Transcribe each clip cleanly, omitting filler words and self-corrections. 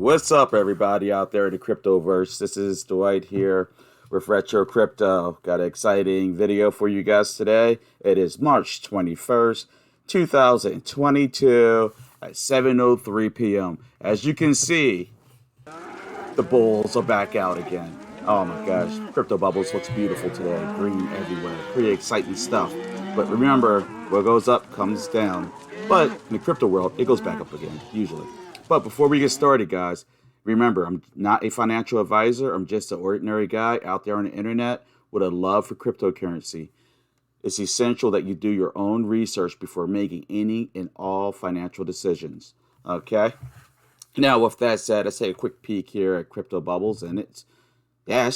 What's up, everybody out there in the cryptoverse? This is Dwight here with Retro Crypto. Got an exciting video for you guys today. It is March 21st, 2022 at 7:03 p.m. As you can see, the bulls are back out again. Oh my gosh, Crypto Bubbles looks beautiful today. Green everywhere. Pretty exciting stuff. But remember, what goes up comes down. But in the crypto world, it goes back up again, usually. But before we get started, guys, remember, I'm not a financial advisor. I'm just an ordinary guy out there on the internet with a love for cryptocurrency. It's essential that you do your own research before making any and all financial decisions. Okay? Now, with that said, let's take a quick peek here at Crypto Bubbles, and it's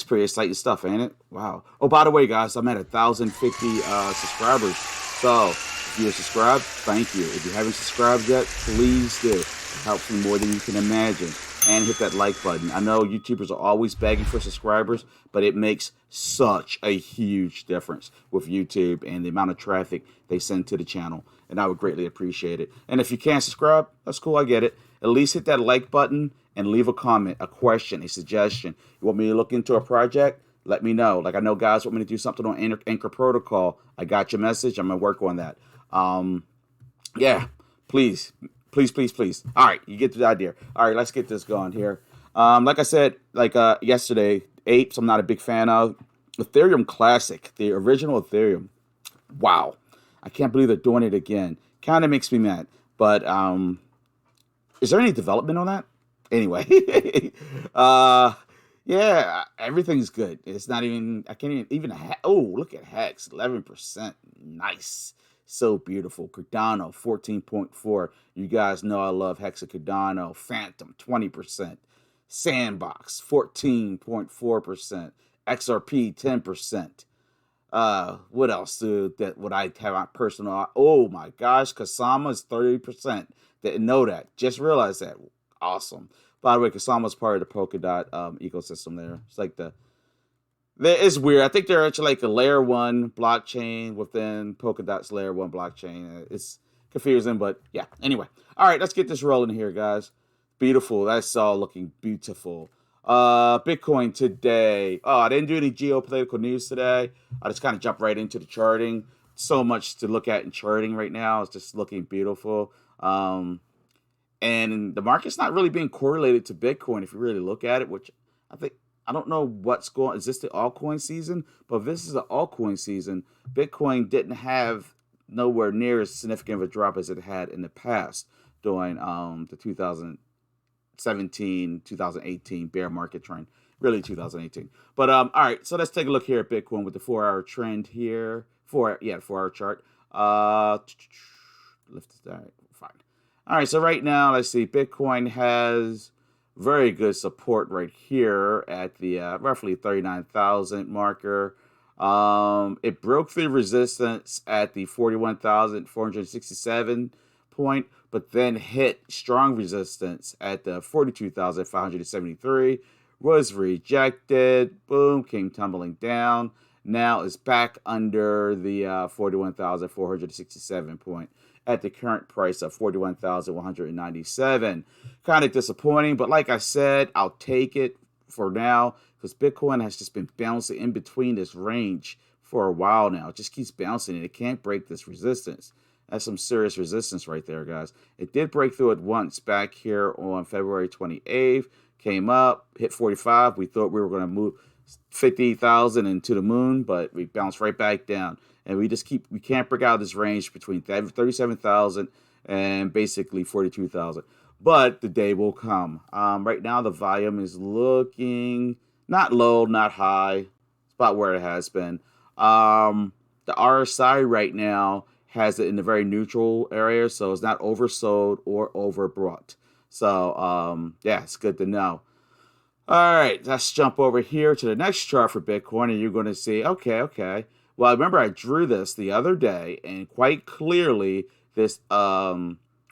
pretty exciting stuff, ain't it? Wow. Oh, by the way, guys, I'm at 1,050 subscribers. So, if you're subscribed, thank you. If you haven't subscribed yet, please do. It helps me more than you can imagine. And hit that like button. I know YouTubers are always begging for subscribers, but it makes such a huge difference with YouTube and the amount of traffic they send to the channel. And I would greatly appreciate it. And if you can't subscribe, that's cool, I get it. At least hit that like button and leave a comment, a question, a suggestion. You want me to look into a project? Let me know. Like, I know guys want me to do something on Anchor Protocol. I got your message. I'm going to work on that. Yeah, please. Please. All right, you get the idea. All right, let's get this going here. Like I said, yesterday, apes I'm not a big fan of. Ethereum Classic, the original Ethereum. Wow. I can't believe they're doing it again. Kind of makes me mad. But is there any development on that? Anyway. Yeah, everything's good. It's not even, I can't even oh, look at Hex, 11%. Nice. So beautiful. Cardano, 14.4. You guys know I love Hex and Cardano. Phantom, 20%. Sandbox, 14.4%. XRP, 10%. What else, dude? That would I have my personal? Oh my gosh, Kasama is 30%. Didn't know that. Just realized that. Awesome. By the way, Kasama is part of the Polkadot ecosystem there. It's like it's weird. I think they're actually like a layer 1 blockchain within Polkadot's layer 1 blockchain. It's confusing, but yeah. Anyway. All right, let's get this rolling here, guys. Beautiful. That's all looking beautiful. Bitcoin today. Oh, I didn't do any geopolitical news today. I just kind of jumped right into the charting. So much to look at in charting right now. It's just looking beautiful. And the market's not really being correlated to Bitcoin if you really look at it, which I don't know what's going. Is this the altcoin season? But if this is the altcoin season, Bitcoin didn't have nowhere near as significant of a drop as it had in the past during the 2017, 2018 bear market trend. Really 2018. But all right, so let's take a look here at Bitcoin with the 4-hour trend here. 4-hour chart. Lift that. Fine. All right, so right now, let's see. Bitcoin has very good support right here at the roughly 39,000 marker. It broke through resistance at the 41,467 point, but then hit strong resistance at the 42,573. Was rejected. Boom, came tumbling down. Now is back under the 41,467 point at the current price of 41,197. Kind of disappointing, but like I said, I'll take it for now because Bitcoin has just been bouncing in between this range for a while now. It just keeps bouncing and it can't break this resistance. That's some serious resistance right there, guys. It did break through it once back here on February 28th. Came up, hit 45. We thought we were going to move 50,000 into the moon, but we bounced right back down. And we can't break out this range between 37,000 and basically 42,000. But the day will come. Right now, the volume is looking not low, not high. It's about where it has been. The RSI right now has it in a very neutral area, so it's not oversold or overbought. So, yeah, it's good to know. All right, let's jump over here to the next chart for Bitcoin, and you're going to see, okay. Well, I remember I drew this the other day, and quite clearly, this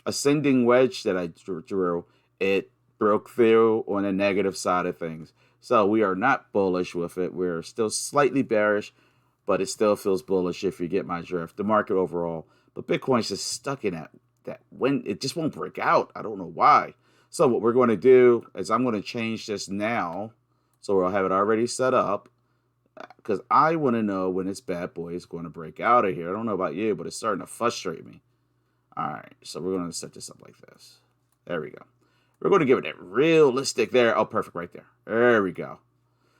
ascending wedge that I drew, it broke through on the negative side of things. So we are not bullish with it. We're still slightly bearish, but it still feels bullish if you get my drift. The market overall. But Bitcoin's just stuck in that when it just won't break out. I don't know why. So what we're going to do is I'm going to change this now. So we'll have it already set up, because I want to know when this bad boy is going to break out of here. I don't know about you, but it's starting to frustrate me. All right, so we're going to set this up like this. There we go. We're going to give it that realistic there. Oh, perfect right there. There we go.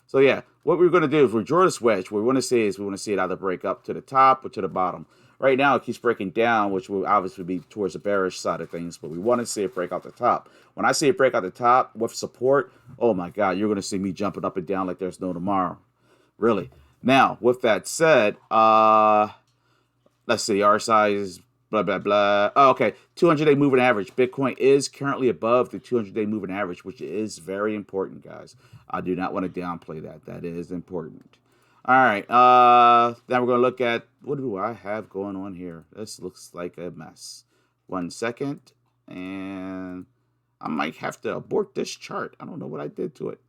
So yeah, what we're going to do is we draw this wedge. What we want to see is we want to see it either break up to the top or to the bottom. Right now, it keeps breaking down, which will obviously be towards the bearish side of things, but we want to see it break out the top. When I see it break out the top with support, oh my God, you're going to see me jumping up and down like there's no tomorrow. Really. Now, with that said, let's see, our size, blah, blah, blah. Oh, okay, 200-day moving average. Bitcoin is currently above the 200-day moving average, which is very important, guys. I do not want to downplay that. That is important. All right, now we're going to look at, what do I have going on here? This looks like a mess. 1 second, and I might have to abort this chart. I don't know what I did to it.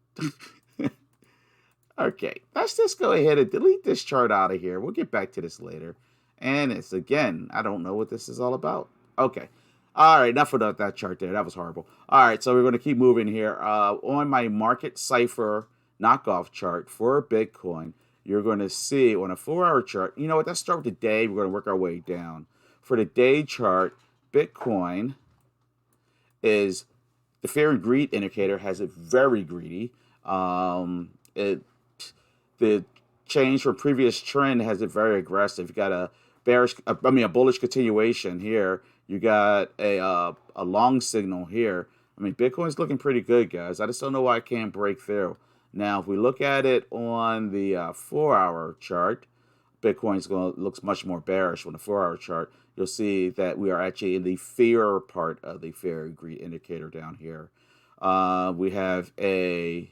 Okay, let's just go ahead and delete this chart out of here. We'll get back to this later. And it's, again, I don't know what this is all about. Okay. All right, enough of that chart there. That was horrible. All right, so we're going to keep moving here. On my market cipher knockoff chart for Bitcoin, you're going to see on a 4-hour chart, you know what, let's start with the day. We're going to work our way down. For the day chart, Bitcoin is, the fear and greed indicator has it very greedy. The change from previous trend has it very aggressive. You got a bullish continuation here. You got a long signal here. I mean, Bitcoin's looking pretty good, guys. I just don't know why I can't break through. Now, if we look at it on the 4-hour chart, Bitcoin's looks much more bearish. On the 4-hour chart, you'll see that we are actually in the fear part of the fear and greed indicator down here. We have a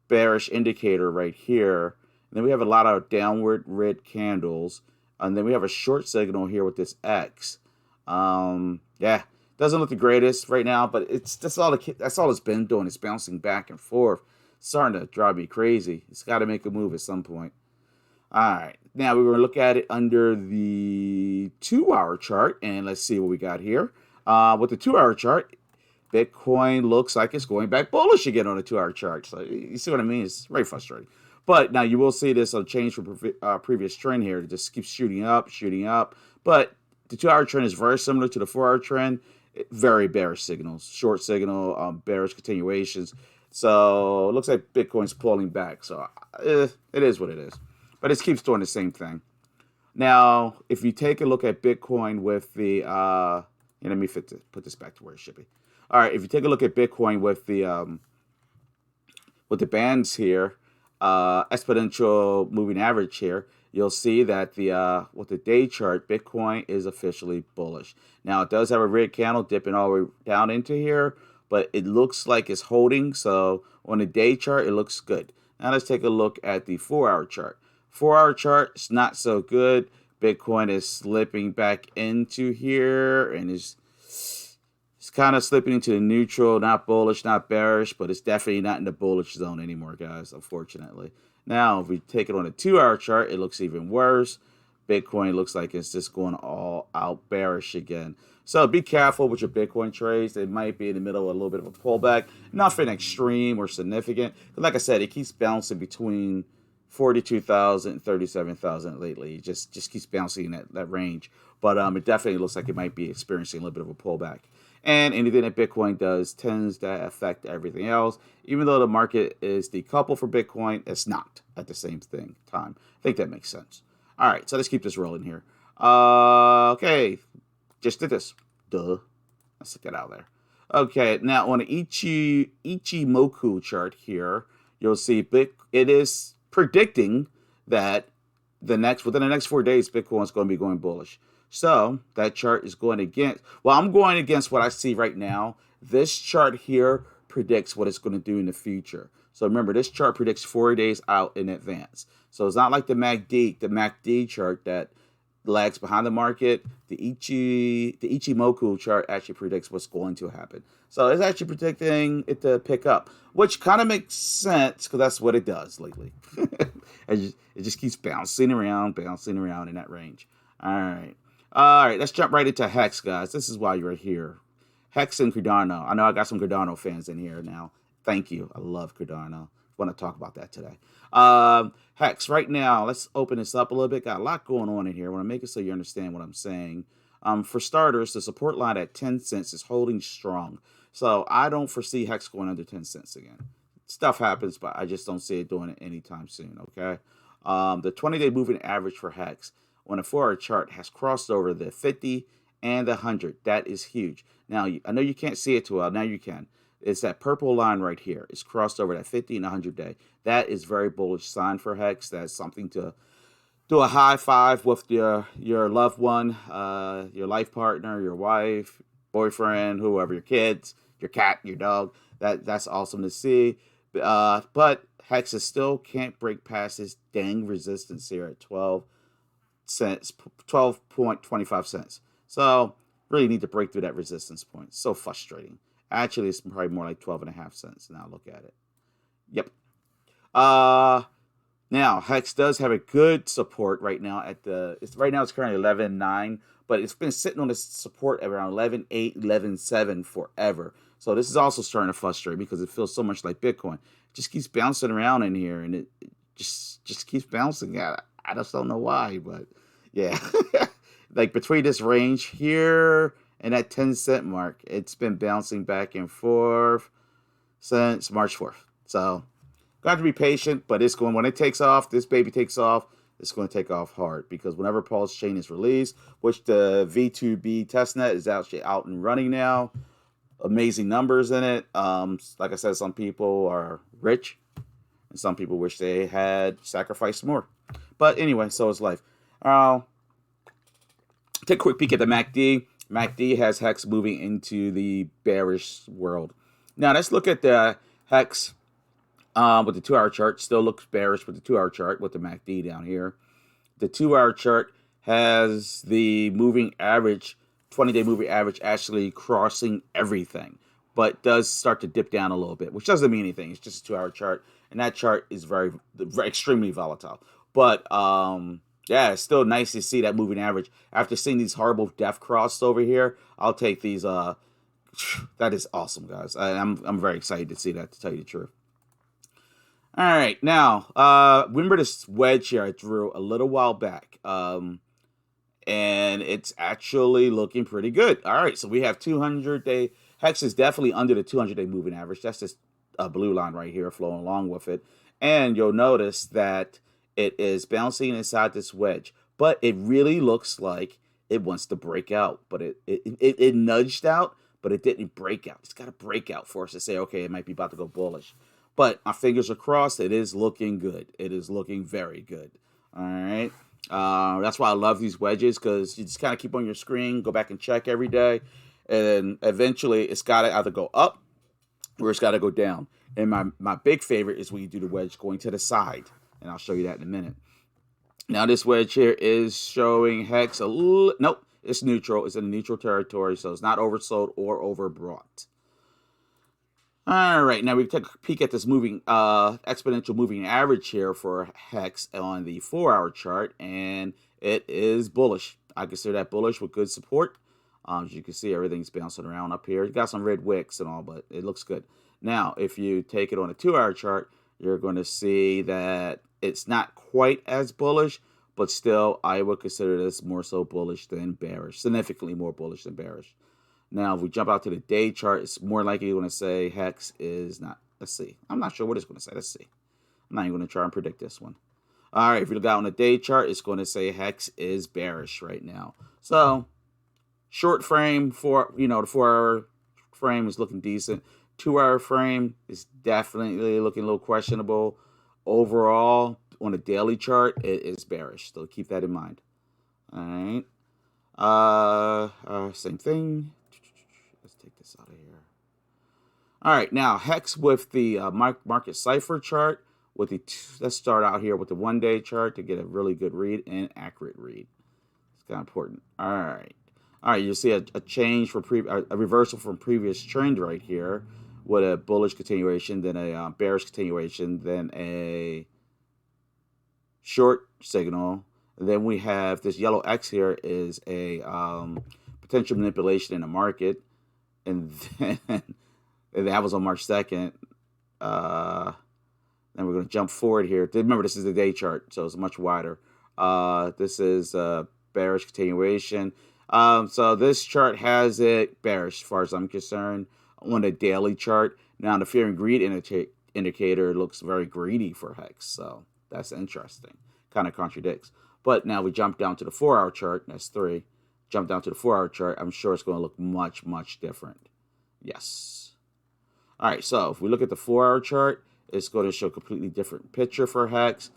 bearish indicator right here. And then we have a lot of downward red candles. And then we have a short signal here with this X. Yeah, doesn't look the greatest right now, but that's all it's been doing. It's bouncing back and forth. It's starting to drive me crazy. It's got to make a move at some point. All right, now we're going to look at it under the 2-hour chart, and let's see what we got here. With the 2-hour chart, Bitcoin looks like it's going back bullish again on a 2-hour chart. So you see what I mean? It's very frustrating. But now you will see this change from previous trend here. It just keeps shooting up, shooting up. But the 2-hour trend is very similar to the 4-hour trend. Very bearish signals, short signal, bearish continuations. So it looks like Bitcoin's pulling back. So it is what it is. But it keeps doing the same thing. Now, if you take a look at Bitcoin with the, let me put this back to where it should be. All right, if you take a look at Bitcoin with the bands here, exponential moving average here, you'll see that with the day chart, Bitcoin is officially bullish. Now, it does have a red candle dipping all the way down into here, but it looks like it's holding. So on the day chart, it looks good. Now let's take a look at the 4-hour chart. 4-hour chart is not so good. Bitcoin is slipping back into here, and it's kind of slipping into the neutral, not bullish, not bearish, but it's definitely not in the bullish zone anymore, guys, unfortunately. Now, if we take it on a 2-hour chart, it looks even worse. Bitcoin looks like it's just going all out bearish again. So be careful with your Bitcoin trades. It might be in the middle of a little bit of a pullback. Nothing extreme or significant. But like I said, it keeps bouncing between 42,000 and 37,000 lately. It just keeps bouncing in that range. But it definitely looks like it might be experiencing a little bit of a pullback. And anything that Bitcoin does tends to affect everything else. Even though the market is decoupled for Bitcoin, it's not at the same time. I think that makes sense. All right, so let's keep this rolling here. Okay, just did this. Duh. Let's get out of there. Okay, now on the Ichimoku chart here, you'll see it is predicting that within the next 4 days, Bitcoin is going to be going bullish. So that chart is going against, well, I'm going against what I see right now. This chart here predicts what it's going to do in the future. So remember, this chart predicts 4 days out in advance. So it's not like the MACD chart that lags behind the market. The Ichimoku chart actually predicts what's going to happen. So it's actually predicting it to pick up, which kind of makes sense because that's what it does lately. It just keeps bouncing around in that range. All right. All right, let's jump right into Hex, guys. This is why you're here. Hex and Cardano. I know I got some Cardano fans in here now. Thank you. I love Cardano. Want to talk about that today. Hex, right now, let's open this up a little bit. Got a lot going on in here. I want to make it so you understand what I'm saying. For starters, the support line at 10 cents is holding strong. So I don't foresee Hex going under 10 cents again. Stuff happens, but I just don't see it doing it anytime soon, okay? The 20-day moving average for Hex on a 4-hour chart has crossed over the 50 and the 100. That is huge. Now, I know you can't see it too well. Now you can. It's that purple line right here. It's crossed over that 50 and 100 day. That is very bullish sign for Hex. That's something to do a high five with your loved one, your life partner, your wife, boyfriend, whoever, your kids, your cat, your dog. That's awesome to see. But Hex is still can't break past this dang resistance here at 12 cents, 12.25 cents. So really need to break through that resistance point. So frustrating. Actually, it's probably more like 12.5 cents. Now look at it. Yep. Now Hex does have a good support right now at right now it's currently 11.9, but it's been sitting on this support around 11.8, 11.7 forever. So this is also starting to frustrate because it feels so much like Bitcoin. It just keeps bouncing around in here, and it just keeps bouncing. I just don't know why, but yeah. Like between this range here and that 10-cent mark, it's been bouncing back and forth since March 4th. So got to be patient, but it's going, when it takes off, this baby takes off, it's going to take off hard, because whenever PulseChain is released, which the V2B testnet is actually out and running now, amazing numbers in it. Like I said, some people are rich and some people wish they had sacrificed more. But anyway, so is life. Take a quick peek at the MACD. MACD has Hex moving into the bearish world. Now let's look at the Hex with the 2-hour chart. Still looks bearish with the 2-hour chart with the MACD down here. The 2-hour chart has the moving average, 20-day moving average, actually crossing everything, but does start to dip down a little bit, which doesn't mean anything. It's just a 2-hour chart, and that chart is very extremely volatile. But yeah, it's still nice to see that moving average. After seeing these horrible death cross over here, I'll take these. That is awesome, guys. I'm very excited to see that, to tell you the truth. All right, now remember this wedge here I drew a little while back, and it's actually looking pretty good. All right, so we have 200-day. Hex is definitely under the 200-day moving average. That's this blue line right here flowing along with it, and you'll notice that it is bouncing inside this wedge, but it really looks like it wants to break out, but it nudged out, but it didn't break out. It's got to break out for us to say, okay, it might be about to go bullish. But my fingers are crossed. It is looking good. It is looking very good. All right. That's why I love these wedges, because you just kind of keep on your screen, go back and check every day, and eventually it's got to either go up or it's got to go down. And my big favorite is when you do the wedge going to the side. And I'll show you that in a minute. Now, this wedge here is showing Hex a little, nope, it's neutral. It's in a neutral territory, so it's not oversold or overbought. All right, now we take a peek at this moving exponential moving average here for Hex on the 4-hour chart, and it is bullish. I consider that bullish with good support. As you can see, everything's bouncing around up here. It's got some red wicks and all, but it looks good. Now, if you take it on a 2-hour chart, you're going to see that it's not quite as bullish, but still, I would consider this more so bullish than bearish, significantly more bullish than bearish. Now, if we jump out to the day chart, it's more likely going to say Hex is not. Let's see. I'm not sure what it's going to say. Let's see. I'm not even going to try and predict this one. All right, if you look out on the day chart, it's going to say Hex is bearish right now. So, short frame for, the 4-hour frame is looking decent. 2-hour frame is definitely looking a little questionable. Overall, on a daily chart, it is bearish. So keep that in mind. All right. Same thing. Let's take this out of here. All right. Now, Hex with the market cipher chart. Let's start out here with the 1-day chart to get a really good read and accurate read. It's kind of important. All right. You'll see a change for a reversal from previous trend right here, with a bullish continuation, then a bearish continuation, then a short signal, And then we have this yellow X here is a potential manipulation in the market. And then and that was on March 2nd. Then we're going to jump forward here. Remember, this is the day chart, so it's much wider. This is bearish continuation. So this chart has it bearish as far as I'm concerned on the daily chart. Now, the fear and greed indicator looks very greedy for Hex, so that's interesting. Kind of contradicts. But now we jump down to the 4-hour chart. That's 3. Jump down to the 4-hour chart. I'm sure it's going to look much, much different. Yes. All right, so if we look at the 4-hour chart, it's going to show a completely different picture for Hex.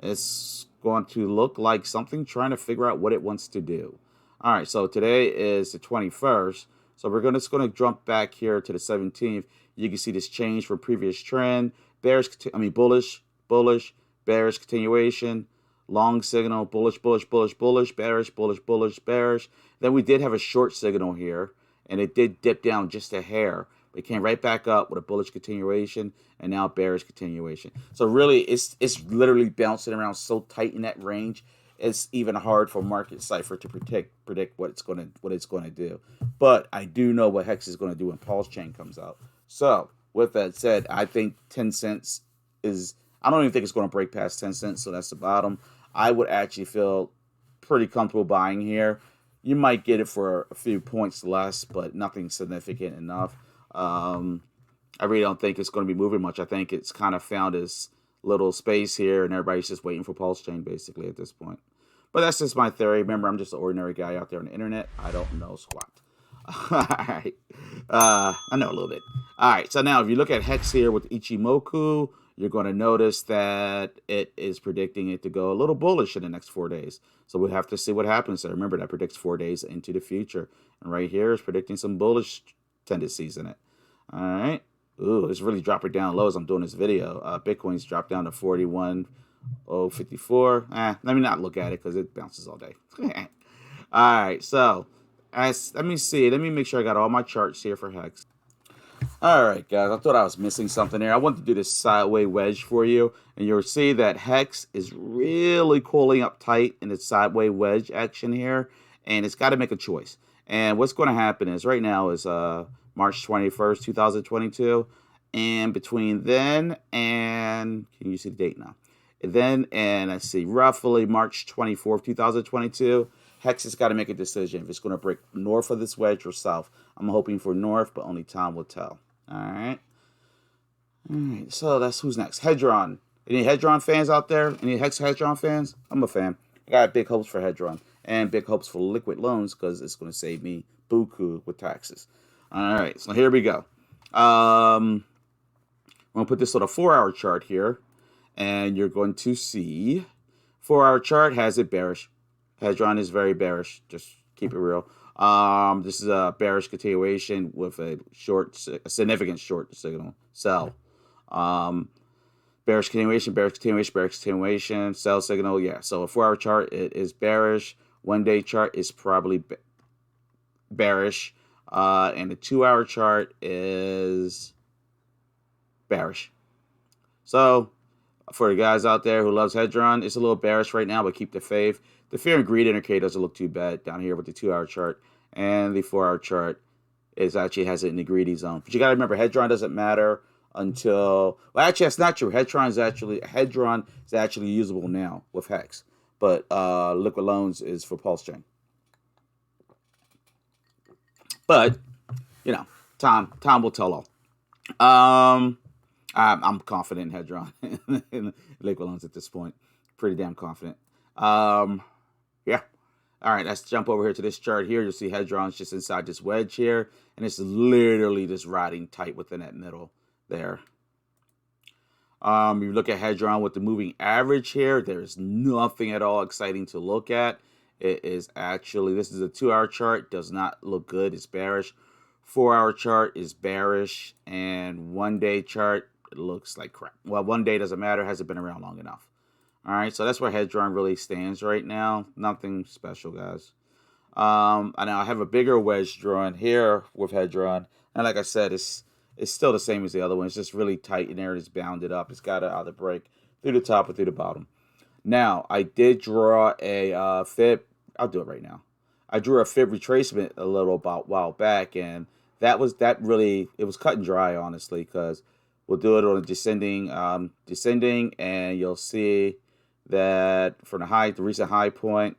It's going to look like something trying to figure out what it wants to do. All right, so today is the 21st. So we're just going to jump back here to the 17th. You can see this change from previous trend. Bullish, bearish continuation, long signal, bullish, bearish. Then we did have a short signal here, and it did dip down just a hair. It came right back up with a bullish continuation and now bearish continuation. So really, it's literally bouncing around so tight in that range. It's even hard for market cipher to predict what it's going to do. But I do know what Hex is going to do when PulseChain comes out. So with that said, I think 10 cents is. I don't even think it's going to break past 10 cents. So that's the bottom. I would actually feel pretty comfortable buying here. You might get it for a few points less, but nothing significant enough. I really don't think it's going to be moving much. I think it's kind of found this little space here, and everybody's just waiting for PulseChain basically at this point. But that's just my theory. Remember, I'm just an ordinary guy out there on the internet. I don't know squat. All right. I know a little bit. All right. So now if you look at Hex here with Ichimoku, you're going to notice that it is predicting it to go a little bullish in the next 4 days. So we'll have to see what happens there. Remember, that predicts 4 days into the future. And right here is predicting some bullish tendencies in it. All right. Ooh, it's really dropping down low as I'm doing this video. Bitcoin's dropped down to 41,054. Let me not look at it because it bounces all day. All right. So let me see. Let me make sure I got all my charts here for Hex. All right, guys. I thought I was missing something there. I wanted to do this sideways wedge for you, and you'll see that Hex is really cooling up tight in its sideways wedge action here, and it's got to make a choice. And what's going to happen is right now is March 21st, 2022, and between then and can you see the date now? Then and let's see, roughly March 24th, 2022. Hex has got to make a decision if it's going to break north of this wedge or south. I'm hoping for north, but only time will tell. All right. All right. So that's who's next. Hedron. Any Hedron fans out there? Any Hedron fans? I'm a fan. I got big hopes for Hedron and big hopes for liquid loans because it's going to save me buku with taxes. All right. So here we go. I'm going to put this on a 4-hour chart here, and you're going to see 4-hour chart has it bearish. Hedron is very bearish. Just keep it real. This is a bearish continuation with a significant short signal sell. Bearish continuation, sell signal. Yeah. So a 4-hour chart it is bearish. 1-day chart is probably bearish, and the 2-hour chart is bearish. So for the guys out there who loves Hedron, it's a little bearish right now, but keep the faith. The fear and greed indicator doesn't look too bad down here with the 2-hour chart, and the 4-hour chart is actually has it in the greedy zone. But you got to remember, Hedron doesn't matter until actually that's not true. Hedron is actually usable now with Hex, but liquid loans is for PulseChain. But you know, time will tell all. I'm confident in Hedron in liquid loans at this point. Pretty damn confident. Yeah. All right, let's jump over here to this chart here. You'll see Hedron's just inside this wedge here, and it's literally just riding tight within that middle there. You look at Hedron with the moving average here, there's nothing at all exciting to look at. It is actually, this is a 2-hour chart, does not look good, it's bearish. 4-hour chart is bearish, and 1-day chart, it looks like crap. Well, 1 day doesn't matter, hasn't been around long enough. All right, so that's where Hedron really stands right now. Nothing special, guys. I know I have a bigger wedge drawn here with Hedron, and like I said, it's still the same as the other one. It's just really tight in there. It's bounded up. It's got to either break through the top or through the bottom. Now, I did draw a fib. I'll do it right now. I drew a fib retracement a little about while back, and that really, it was cut and dry, honestly, because we'll do it on a descending, and you'll see that from the recent high point,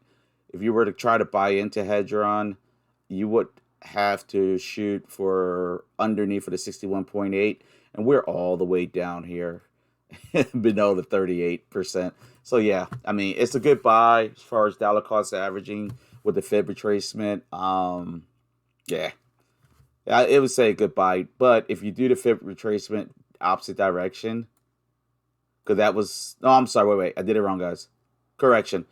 if you were to try to buy into Hedron, you would have to shoot for underneath for the 61.8, and we're all the way down here below the 38%. So yeah, I mean, it's a good buy as far as dollar cost averaging with the fib retracement. Yeah, it would say a good buy. But if you do the fib retracement opposite direction, because that was, no, I'm sorry, wait, I did it wrong, guys. Correction.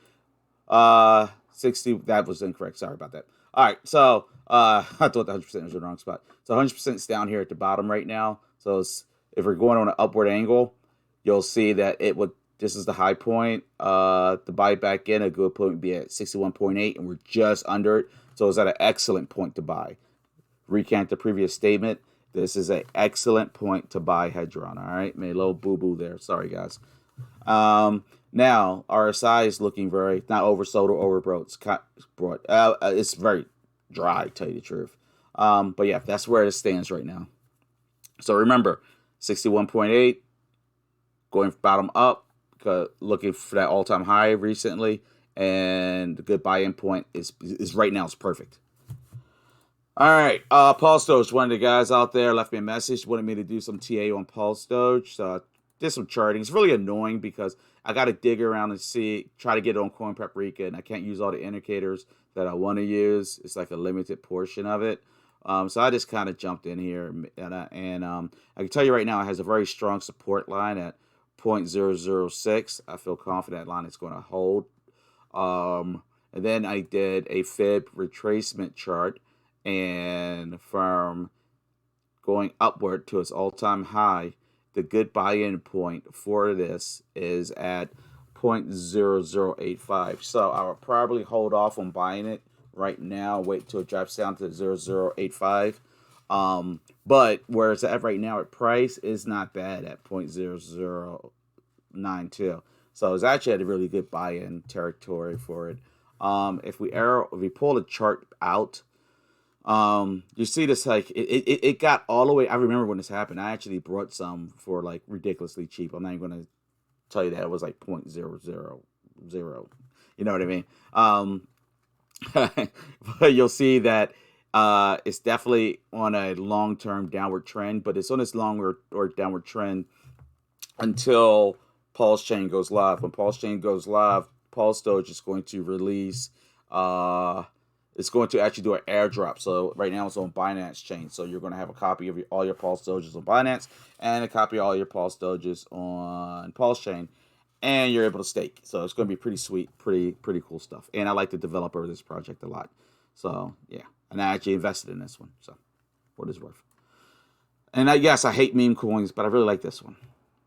60, that was incorrect. Sorry about that. All right, so I thought the 100% was in the wrong spot. So 100% is down here at the bottom right now. So if we're going on an upward angle, you'll see that this is the high point. The buy back in, a good point would be at 61.8, and we're just under it. So it's at an excellent point to buy. Recant the previous statement. This is an excellent point to buy Hedron. All right, made a little boo-boo there. Sorry, guys. Now, RSI is looking very, not oversold or overbought. It's very dry, to tell you the truth. But yeah, that's where it stands right now. So remember, 61.8, going bottom up, looking for that all-time high recently, and the good buy-in point is right now. It's perfect. All right, PulseDoge, one of the guys out there left me a message, wanted me to do some TA on PulseDoge, so I did some charting. It's really annoying because I got to dig around and try to get it on Coin Paprika, and I can't use all the indicators that I want to use. It's like a limited portion of it. So I just kind of jumped in here, and I can tell you right now, it has a very strong support line at 0.006. I feel confident that line is going to hold. And then I did a fib retracement chart, and from going upward to its all-time high, the good buy-in point for this is at 0.0085. So I will probably hold off on buying it right now, wait till it drops down to 0.0085. But where it's at right now at price is not bad at 0.0092. So it's actually at a really good buy-in territory for it. If we pull the chart out, you see this, like it got all the way. I remember when this happened. I actually brought some for like ridiculously cheap. I'm not even gonna tell you that it was like 0.000. You know what I mean? But you'll see that it's definitely on a long-term downward trend, but it's on this longer or downward trend until PulseChain goes live. When PulseChain goes live, PulseDoge is going to release. It's going to actually do an airdrop. So right now it's on Binance chain. So you're going to have a copy of all your PulseDoges on Binance and a copy of all your PulseDoges on PulseChain, and you're able to stake. So it's going to be pretty sweet, pretty cool stuff. And I like the developer of this project a lot. So yeah, and I actually invested in this one. So what it's worth. And yes, I hate meme coins, but I really like this one.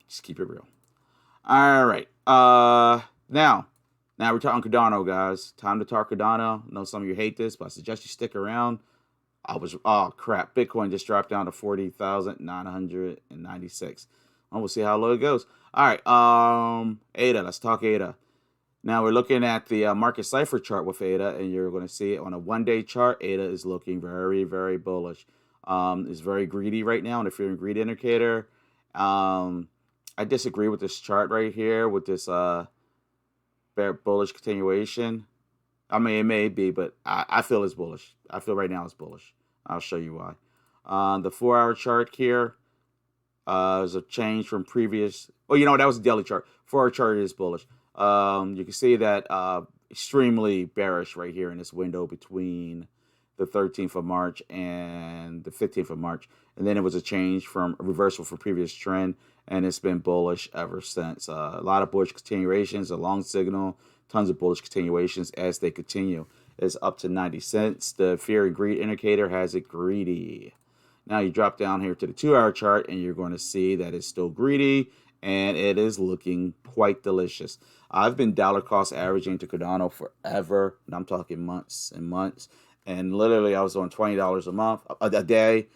Just keep it real. All right. Now we're talking Cardano, guys. Time to talk Cardano. I know some of you hate this, but I suggest you stick around. Oh crap, Bitcoin just dropped down to 40,996. We'll see how low it goes. All right, ADA. Let's talk ADA. Now we're looking at the market cipher chart with ADA, and you're going to see it on a one-day chart. ADA is looking very, very bullish. It's very greedy right now, and if you're a greed indicator, I disagree with this chart right here with this bear bullish continuation. I mean, it may be, but I feel it's bullish. I feel right now it's bullish. I'll show you why. The 4-hour chart here is a change from previous. Oh, you know, that was a daily chart. 4-hour chart is bullish. You can see that extremely bearish right here in this window between the 13th of March and the 15th of March. And then it was a change from a reversal from previous trend, and it's been bullish ever since. A lot of bullish continuations, a long signal, tons of bullish continuations as they continue. It's up to 90 cents. The fear and greed indicator has it greedy. Now you drop down here to the 2-hour chart, and you're going to see that it's still greedy, and it is looking quite delicious. I've been dollar cost averaging to Cardano forever, and I'm talking months and months. And literally, I was on $20 a month, a day,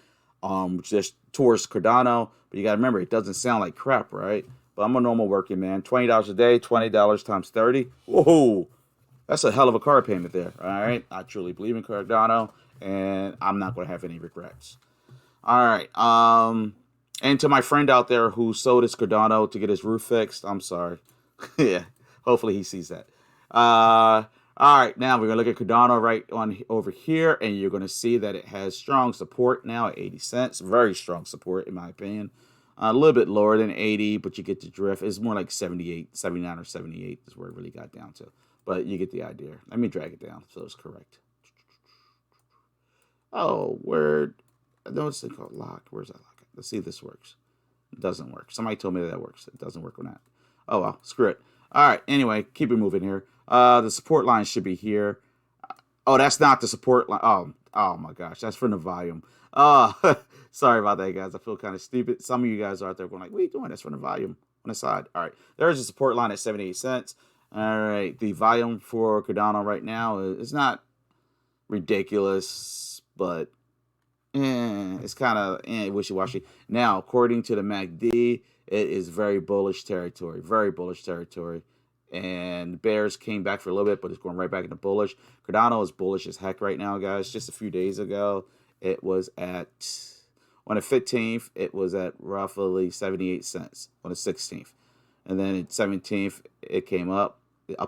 just towards Cardano. But you got to remember, it doesn't sound like crap, right? but I'm a normal working man. $20 a day, $20 times 30. Whoa, that's a hell of a card payment there. All right, I truly believe in Cardano, and I'm not going to have any regrets. All right, and to my friend out there who sold his Cardano to get his roof fixed, I'm sorry. Yeah, hopefully he sees that. All right, now we're gonna look at Cardano right on over here, and you're gonna see that it has strong support now at 80 cents. Very strong support, in my opinion. A little bit lower than 80, but you get the drift. It's more like 78, 79 or 78 is where it really got down to. But you get the idea. Let me drag it down so it's correct. Oh, word. I know it's called lock. Where's that lock? Let's see if this works. It doesn't work. Somebody told me that works. It doesn't work on that. Oh, well, screw it. All right, anyway, keep it moving here. The support line should be here. Oh, that's not the support line. Oh my gosh, that's from the volume. Sorry about that, guys. I feel kind of stupid. Some of you guys are out there going like, what are you doing? That's from the volume on the side. All right, there's a support line at 78 cents. All right, the volume for Cardano right now is not ridiculous, but it's kind of wishy-washy. Now, according to the MACD, it is very bullish territory. Very bullish territory. And bears came back for a little bit, but it's going right back into bullish. Cardano is bullish as heck right now, guys. Just a few days ago, it was at, on the 15th, it was at roughly 78 cents on the 16th. And then at 17th, it came up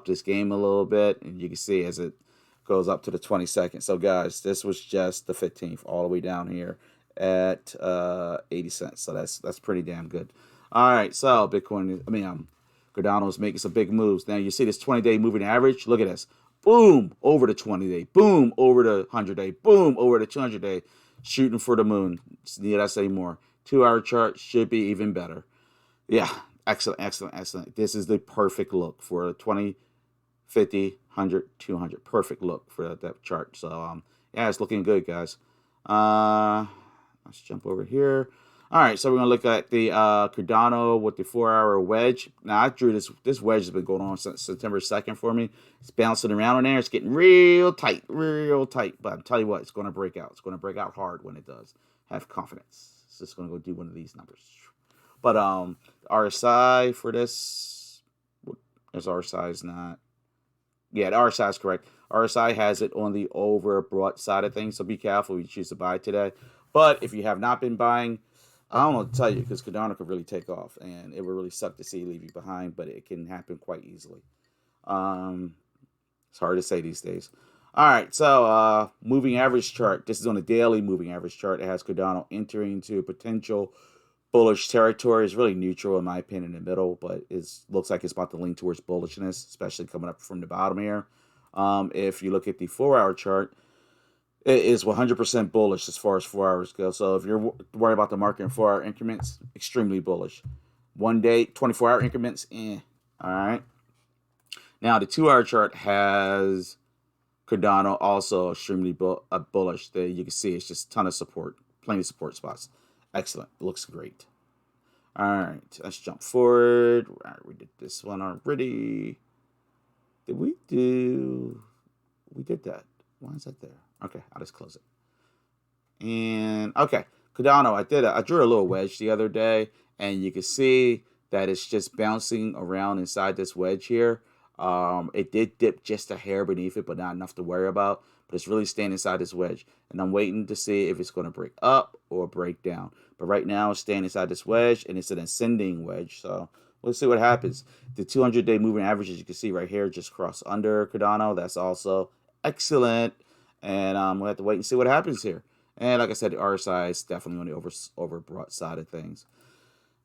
this game a little bit. And you can see as it goes up to the 22nd. So, guys, this was just the 15th all the way down here at 80 cents. So that's pretty damn good. All right, so Bitcoin, Cardano is making some big moves. Now, you see this 20-day moving average. Look at this. Boom, over the 20-day. Boom, over the 100-day. Boom, over the 200-day. Shooting for the moon. Need I say more? 2-hour chart should be even better. Yeah, excellent, excellent, excellent. This is the perfect look for a 20, 50, 100, 200. Perfect look for that chart. So, yeah, it's looking good, guys. Let's jump over here. All right, so we're going to look at the Cardano with the 4-hour wedge. Now, I drew this. This wedge has been going on since September 2nd for me. It's bouncing around in there. It's getting real tight, real tight. But I'm telling you what, it's going to break out. It's going to break out hard when it does. Have confidence. It's just going to go do one of these numbers. But RSI for this, there's RSI is not. Yeah, the RSI is correct. RSI has it on the overbought side of things, so be careful if you choose to buy today. But if you have not been buying, I don't know what to tell you, because Cardano could really take off, and it would really suck to see leave you behind, but it can happen quite easily. It's hard to say these days. All right, so moving average chart. This is on a daily moving average chart. It has Cardano entering into potential bullish territory. It's really neutral, in my opinion, in the middle, but it looks like it's about to lean towards bullishness, especially coming up from the bottom here. If you look at the 4-hour chart, it is 100% bullish as far as 4 hours go. So if you're worried about the market in 4-hour increments, extremely bullish. 1 day, 24-hour increments, all right. Now, the 2-hour chart has Cardano also extremely bullish. There you can see it's just a ton of support, plenty of support spots. Excellent. Looks great. All right, let's jump forward. All right, we did this one already. Did we do? We did that. Why is that there? Okay, I'll just close it. And okay, Cardano, I drew a little wedge the other day, and you can see that it's just bouncing around inside this wedge here. It did dip just a hair beneath it, but not enough to worry about. But it's really staying inside this wedge, and I'm waiting to see if it's going to break up or break down. But right now, it's staying inside this wedge, and it's an ascending wedge. So we'll see what happens. The 200-day moving average, as you can see right here, just crossed under Cardano. That's also excellent. And we'll have to wait and see what happens here. And like I said, the RSI is definitely on the overbought side of things.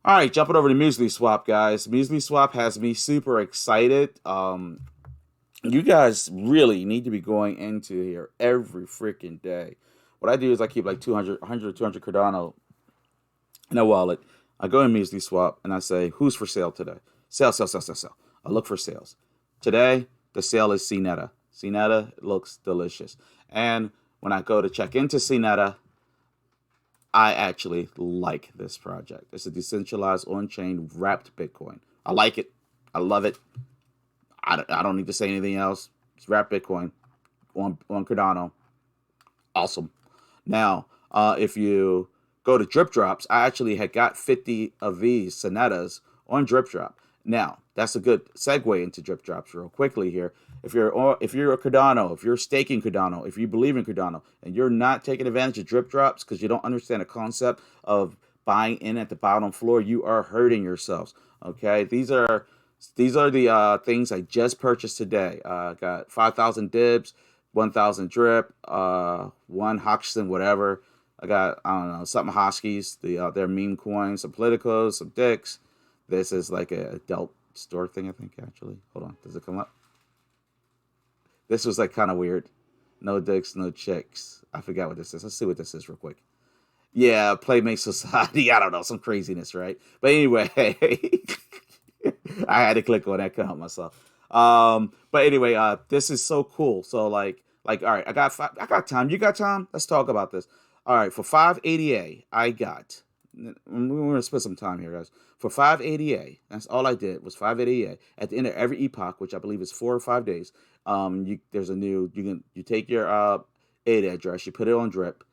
All right, jumping over to Muesli Swap, guys. Muesli Swap has me super excited. You guys really need to be going into here every freaking day. What I do is I keep like 200 Cardano in a wallet. I go in Muesli Swap and I say, who's for sale today? Sell, sell, sell, sell, sell. I look for sales. Today, the sale is CNETA. CNETA looks delicious. And when I go to check into CNETA, I actually like this project. It's a decentralized on-chain wrapped Bitcoin. I like it. I love it. I don't need to say anything else. It's wrapped Bitcoin on Cardano. Awesome. Now, if you go to DripDropz, I actually had got 50 of these CNETAs on DripDrop. Now, that's a good segue into DripDropz real quickly here. If you're a Cardano, if you're staking Cardano, if you believe in Cardano, and you're not taking advantage of DripDropz because you don't understand the concept of buying in at the bottom floor, you are hurting yourselves. Okay, these are the things I just purchased today. Got 5,000 dibs, 1,000 drip, one Hodgson, whatever. I got, I don't know, something Hoskies, their meme coins, some politicos, some dicks. This is like a adult store thing, I think, actually. Hold on, does it come up? This was like kind of weird. No dicks, no chicks. I forgot what this is. Let's see what this is real quick. Yeah, Playmate Society. I don't know, some craziness, right? But anyway, I had to click on that to help myself. But anyway, this is so cool. So all right, I got time. You got time? Let's talk about this. All right, for 580A, I got. We're gonna spend some time here, guys. For 580A, that's all I did was 580A. At the end of every epoch, which I believe is 4 or 5 days, there's a new. You take your ADA address, you put it on Drip,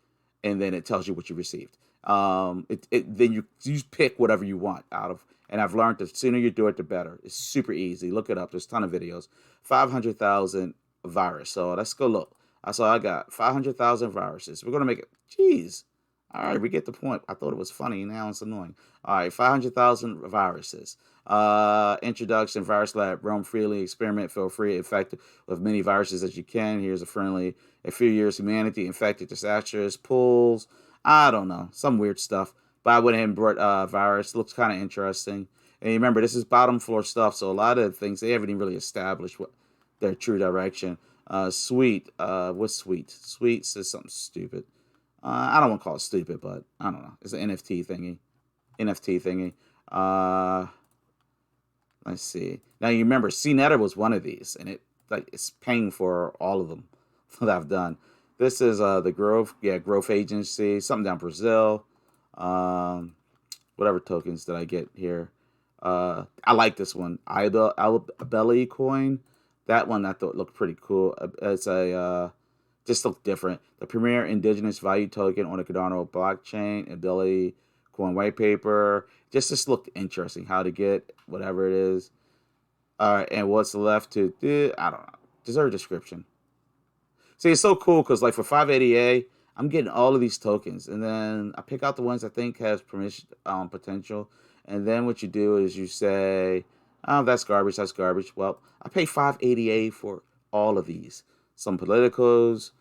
and then it tells you what you received. Then you pick whatever you want out of. And I've learned the sooner you do it, the better. It's super easy. Look it up. There's a ton of videos. 500,000 virus. So let's go look. So I got 500,000 viruses. We're gonna make it. Jeez. All right, we get the point. I thought it was funny. Now it's annoying. All right, 500,000 viruses. Introduction, Virus Lab. Roam freely, experiment, feel free, infect with many viruses as you can. Here's a few years humanity, infected, disastrous, pools. I don't know, some weird stuff. But I went ahead and brought virus. Looks kind of interesting. And remember, this is bottom floor stuff, so a lot of things, they haven't even really established what their true direction. Sweet. What's sweet? Sweet says something stupid. I don't want to call it stupid, but I don't know. It's an NFT thingy. Let's see. Now you remember, CNETA was one of these, and it's paying for all of them that I've done. This is the growth agency, something down Brazil. Whatever tokens did I get here? I like this one, Belly coin. That one I thought looked pretty cool. It's just looked different. The premier indigenous value token on the Cardano blockchain, ability coin white paper. Just looked interesting. How to get whatever it is. All right, and what's left to do? I don't know. Deserve description. See, it's so cool because like for 580A, I'm getting all of these tokens, and then I pick out the ones I think has permission potential, and then what you do is you say, "Oh, that's garbage. That's garbage." Well, I pay 580A for all of these. Some politicals,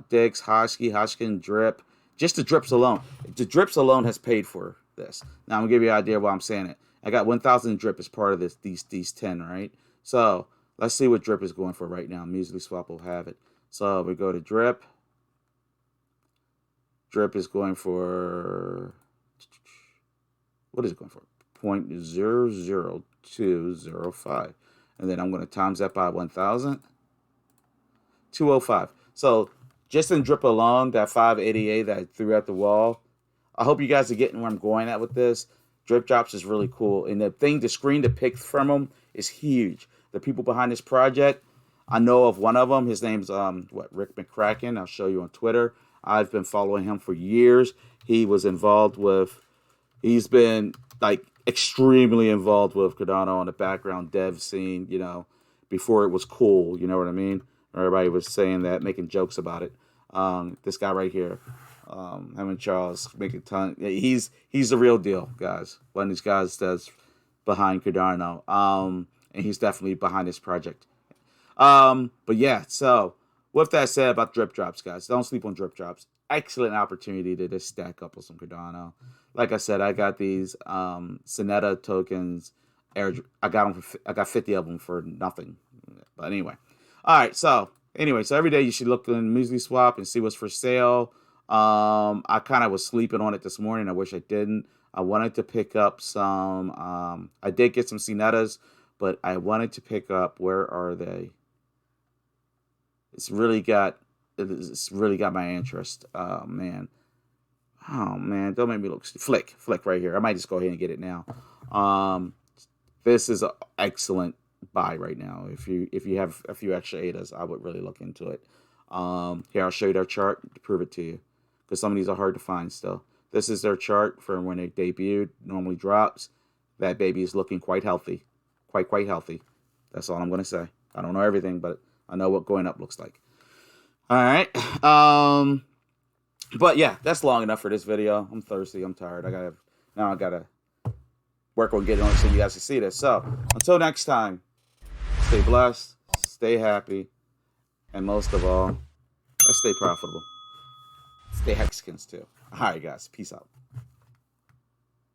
Dix, Hodgkin, Drip. Just the drips alone. The drips alone has paid for this. Now I'm gonna give you an idea why I'm saying it. I got 1,000 drip as part of these 10, right? So let's see what drip is going for right now. Musically Swap will have it. So we go to drip. Drip is going for, what is it going for? 0.00205. And then I'm going to times that by 1,000. 205. So just in drip alone, that 588 that I threw at the wall, I hope you guys are getting where I'm going at with this. DripDropz is really cool. And the screen to pick from them is huge. The people behind this project, I know of one of them. His name's Rick McCracken. I'll show you on Twitter. I've been following him for years. He's been like extremely involved with Cardano on the background dev scene, before it was cool, you know what I mean? Everybody was saying that, making jokes about it. This guy right here, him and Charles making ton. He's the real deal, guys. One of these guys that's behind Cardano. And he's definitely behind this project. But yeah, so with that said about DripDropz, guys, don't sleep on DripDropz. Excellent opportunity to just stack up with some Cardano. Like I said, I got these CNETA tokens. I got 50 of them for nothing. But anyway, all right. So every day you should look in Musically Swap and see what's for sale. I kind of was sleeping on it this morning. I wish I didn't. I wanted to pick up some. I did get some CNETAs, but I wanted to pick up. Where are they? It's really got my interest. Oh man, don't make me look flick right here. I might just go ahead and get it now. This is an excellent buy right now. If you have a few extra ADAs, I would really look into it. Here, I'll show you their chart to prove it to you, because some of these are hard to find still. This is their chart from when they debuted. Normally drops. that baby is looking quite healthy. Quite healthy. That's all I'm going to say. I don't know everything, but I know what going up looks like. All right. But yeah, that's long enough for this video. I'm thirsty. I'm tired. I gotta work on getting on so you guys can see this. So until next time, stay blessed, stay happy, and most of all, stay profitable. Stay Hexkins too. All right, guys. Peace out.